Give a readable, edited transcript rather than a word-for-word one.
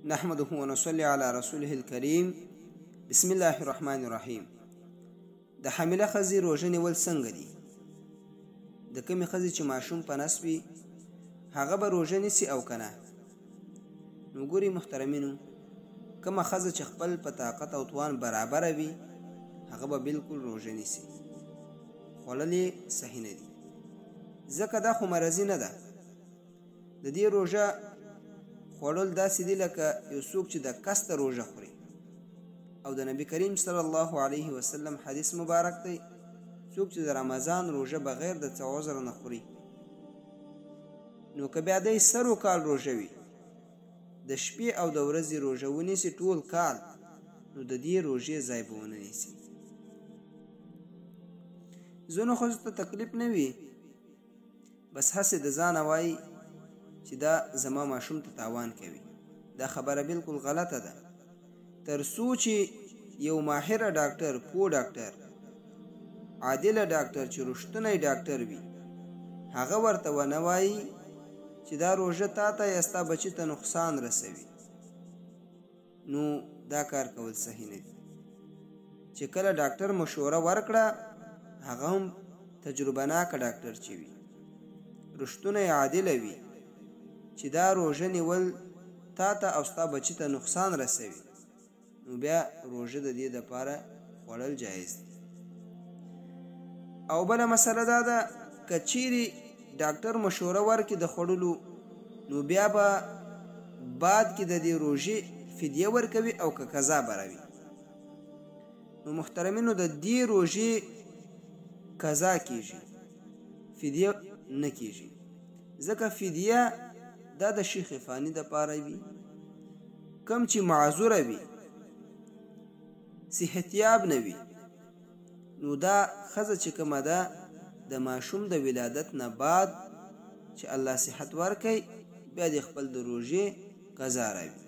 نحمده ونصلي على رسوله الكريم. بسم الله الرحمن الرحیم. د حامله ښځې روژه نیول څنګه دي؟ د کومې ښځې چې ماشوم په نس وي هغه به روژه نیسي او که نه؟ نو ګورئ محترمینو، کومه ښځه چې خپل په طاقت او توان برابره وي هغه به بالکل روژه نیسي. خوړل یې صحیح نه دي، ځکه دا خو مرضي نه ده. د دې روژه خوړل داسې دي لکه یو څوک چې د کسته روژه خوري. او د نبی کریم صلی الله علیه وسلم حدیث مبارک دی، څوک چې د رمضان روژه بغیر د څه عذر نه خوري، نو که بیا دی سرو کال روژه وي، د شپې او د ورځې روژه ونیسي ټول کال، نو د دې روژې ځای به ونه نیسي. ځینو ښځو ته تکلیف نه وي، بس هسې د ځانه وایي چې دا زما ماشوم ته تاوان کوي. دا خبره بالکل غلطه ده. تر څو چې یو ماهره ډاکټر، پوه ډاکټر، عادله ډاکټر چې رښتونی ډاکټر وي، هغه ورته ونه وایي چې دا روژه تا ته یا ستا بچي ته نقصان رسوي، نو دا کار کول صحیح نه دي. چې کله ډاکټر مشوره ورکړه، هغه هم تجربه ناکه ډاکټر چې وي، رښتونی عادله وي چې دا روژه نیول تا ته او ستا بچي ته نقصان رسوي، نو بیا روژه د دې دپاره خوړل جایز دی. او بله مسله دا ده، که چیرې ډاکټر مشوره ورکړي د خوړلو، نو بیا به بعد کې د دې روژې فدیه ورکوي او که قضا به راوي. نو محترمینو، د دې روژې قضا کیږي، فدیه نه کیږي، ځکه فدیه دا د شیخ فانی دپاره وي. کم چې معذوره وي، صحتیاب نه وي، نو دا ښځه چې کومه ده د ماشوم د ولادت نه بعد چې الله صحت ورکوي، بیا د خپل د روژې قضا راوي.